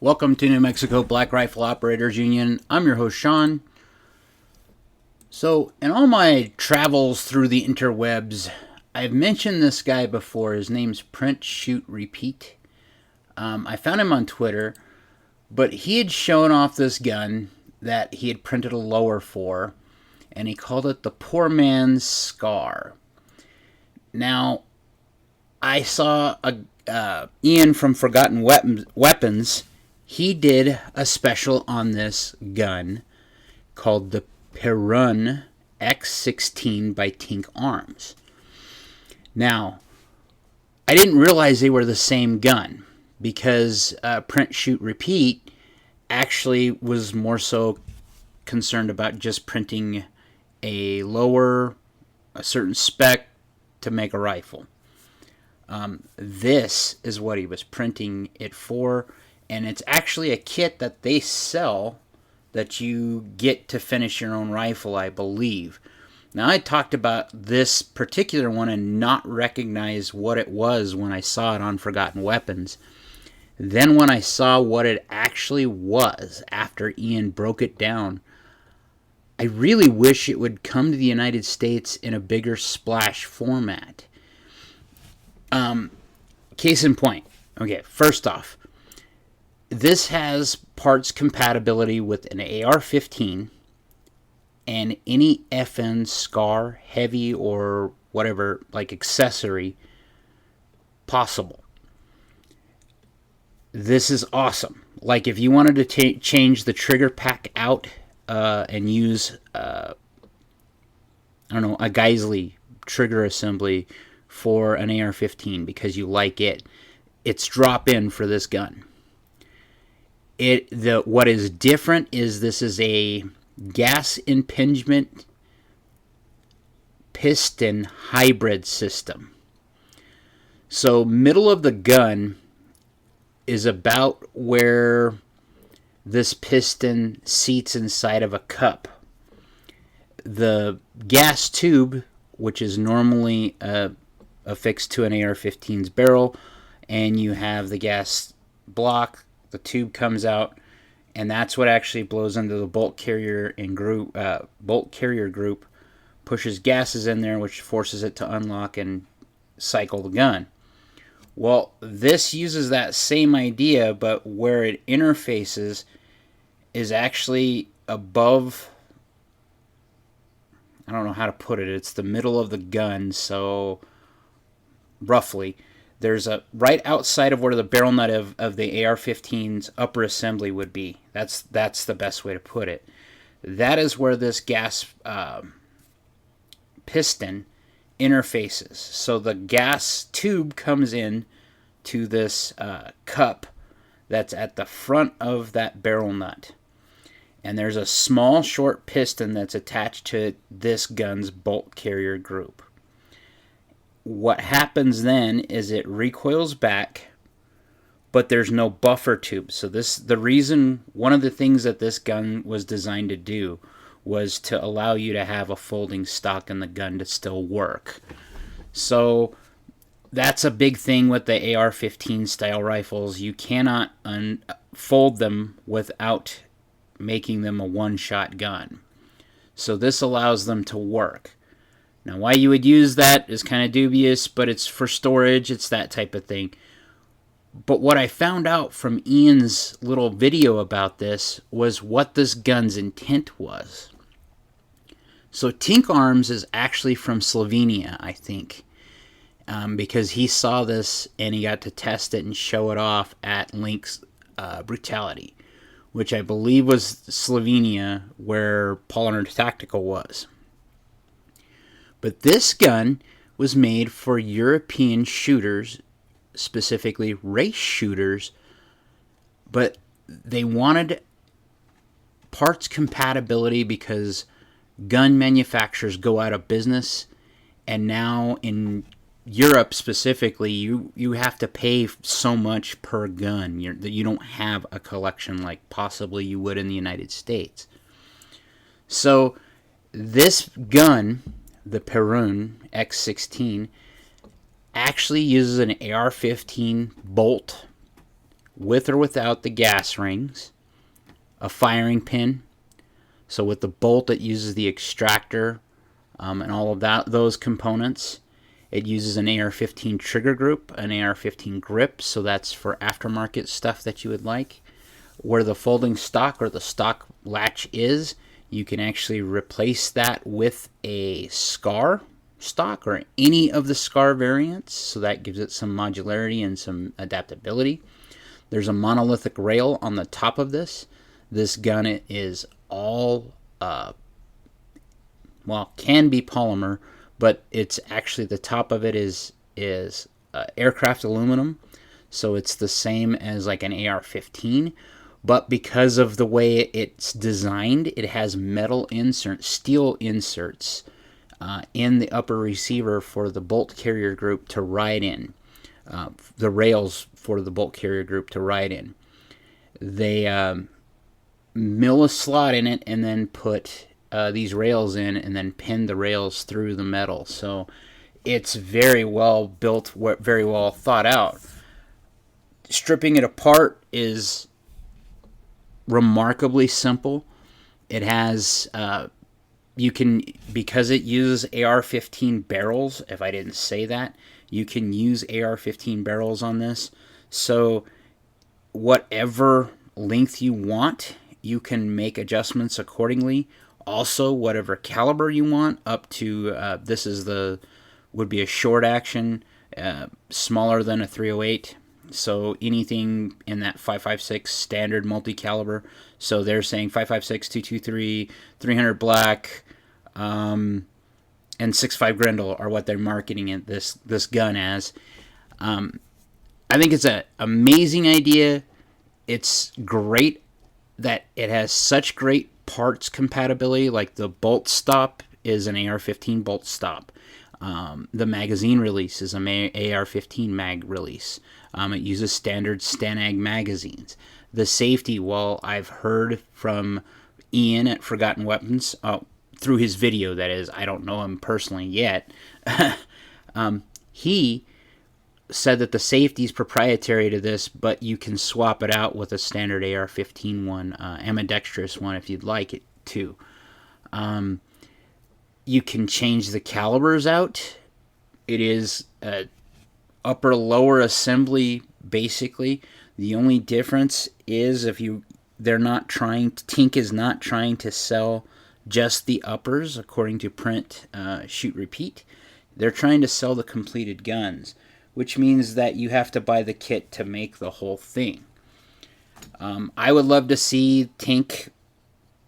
Welcome to New Mexico Black Rifle Operators Union. I'm your host, Sean. So, in all my travels through the interwebs, I've mentioned this guy before. His name's Print, Shoot, Repeat. I found him on Twitter, but he had shown off this gun that he had printed a lower for, and he called it the Poor Man's Scar. Now, I saw Ian from Forgotten Weapons. He did a special on this gun called the Perun x16 by Tink Arms. Now, I didn't realize they were the same gun because Print, Shoot, Repeat actually was more so concerned about just printing a lower, a certain spec to make a rifle. This is what he was printing it for, and it's actually a kit that they sell that you get to finish your own rifle, I believe. Now, I talked about this particular one and not recognize what it was when I saw it on Forgotten Weapons. Then when I saw what it actually was after Ian broke it down, I really wish it would come to the United States in a bigger splash format. Case in point. Okay, first off, this has parts compatibility with an AR-15 and any FN SCAR, heavy or whatever, like accessory possible. This is awesome. Like if you wanted to change the trigger pack out and use, a Geisley trigger assembly for an AR-15 because you like it, it's drop in for this gun. What is different is this is a gas impingement piston hybrid system. So middle of the gun is about where this piston seats inside of a cup. The gas tube, which is normally affixed to an AR-15's barrel, and you have the gas block, the tube comes out, and that's what actually blows into the bolt carrier and group. Bolt carrier group pushes gases in there, which forces it to unlock and cycle the gun. Well, this uses that same idea, but where it interfaces is actually above. I don't know how to put it. It's the middle of the gun, so roughly. There's a right outside of where the barrel nut of the AR-15's upper assembly would be. That's the best way to put it. That is where this gas piston interfaces. So the gas tube comes in to this cup that's at the front of that barrel nut. And there's a small short piston that's attached to this gun's bolt carrier group. What happens then is it recoils back, but there's no buffer tube. So one of the things that this gun was designed to do was to allow you to have a folding stock in the gun to still work. So that's a big thing with the AR-15 style rifles. You cannot unfold them without making them a one-shot gun. So this allows them to work. Now, why you would use that is kind of dubious, but it's for storage. It's that type of thing. But what I found out from Ian's little video about this was what this gun's intent was. So Tink Arms is actually from Slovenia, I think, because he saw this and he got to test it and show it off at Link's Brutality, which I believe was Slovenia, where Polymer Tactical was. But this gun was made for European shooters, specifically race shooters, but they wanted parts compatibility because gun manufacturers go out of business, and now in Europe specifically, you have to pay so much per gun. You don't have a collection like possibly you would in the United States. So this gun, the Perun x16, actually uses an AR-15 bolt with or without the gas rings, a firing pin. So with the bolt, it uses the extractor and all of those components. It uses an AR-15 trigger group, an AR-15 grip, so that's for aftermarket stuff that you would like. Where the folding stock or the stock latch is, you can actually replace that with a SCAR stock or any of the SCAR variants, so that gives it some modularity and some adaptability. There's a monolithic rail on the top of this. This gun is all, can be polymer, but it's actually, the top of it is aircraft aluminum, so it's the same as like an AR-15, but because of the way it's designed, it has metal inserts, steel inserts in the upper receiver for the bolt carrier group to ride in, the rails for the bolt carrier group to ride in. They mill a slot in it and then put these rails in and then pin the rails through the metal. So it's very well built, very well thought out. Stripping it apart is remarkably simple. It has, because it uses AR-15 barrels, if I didn't say that, you can use AR-15 barrels on this. So whatever length you want, you can make adjustments accordingly. Also, whatever caliber you want, up to this would be a short action, smaller than a .308. So anything in that 5.56 standard multi-caliber. So they're saying 5.56, 223, 300 black, and 6.5 Grendel are what they're marketing it, this gun as. I think it's an amazing idea. It's great that it has such great parts compatibility. Like the bolt stop is an AR-15 bolt stop. The magazine release is an AR-15 mag release. It uses standard Stanag magazines. The safety, well, I've heard from Ian at Forgotten Weapons, through his video, that is. I don't know him personally yet. He said that the safety is proprietary to this, but you can swap it out with a standard AR-15 one, ambidextrous one, if you'd like it to. You can change the calibers out. It is a upper-lower assembly, basically. The only difference is Tink is not trying to sell just the uppers, according to Print, Shoot, Repeat. They're trying to sell the completed guns, which means that you have to buy the kit to make the whole thing. I would love to see Tink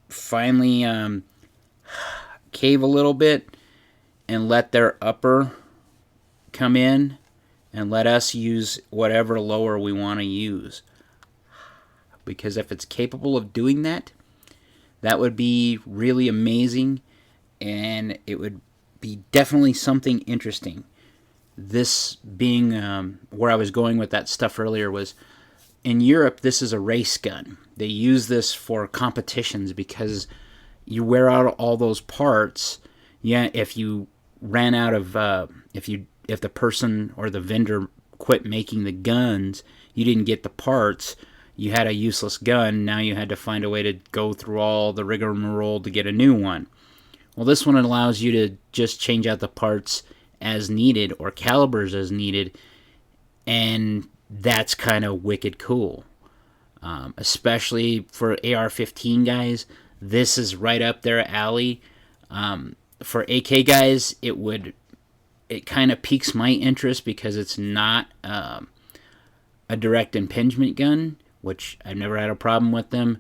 finally cave a little bit and let their upper come in and let us use whatever lower we want to use. Because if it's capable of doing that, that would be really amazing, and it would be definitely something interesting. This being where I was going with that stuff earlier was, in Europe, this is a race gun. They use this for competitions because you wear out all those parts. Yeah, if you ran out of, if the person or the vendor quit making the guns, you didn't get the parts, you had a useless gun. Now you had to find a way to go through all the rigmarole to get a new one. Well, this one allows you to just change out the parts as needed or calibers as needed, and that's kind of wicked cool. Especially for AR-15 guys, this is right up their alley. For AK guys, it kind of piques my interest because it's not a direct impingement gun, which I've never had a problem with them.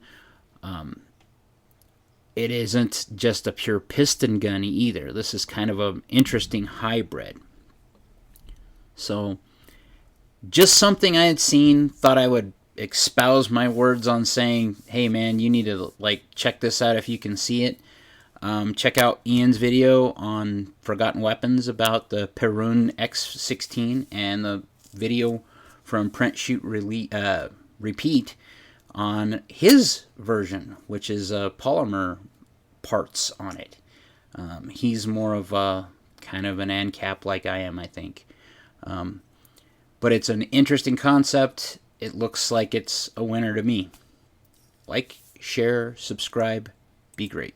It isn't just a pure piston gun either. This is kind of an interesting hybrid. So, just something I had seen, thought I would espouse my words on saying, hey man, you need to check this out if you can see it. Check out Ian's video on Forgotten Weapons about the Perun x16 and the video from Print Shoot Repeat on his version, which is polymer parts on it. He's more of a kind of an ANCAP like I am, I think. But it's an interesting concept. it looks like it's a winner to me. Like, share, subscribe, be great.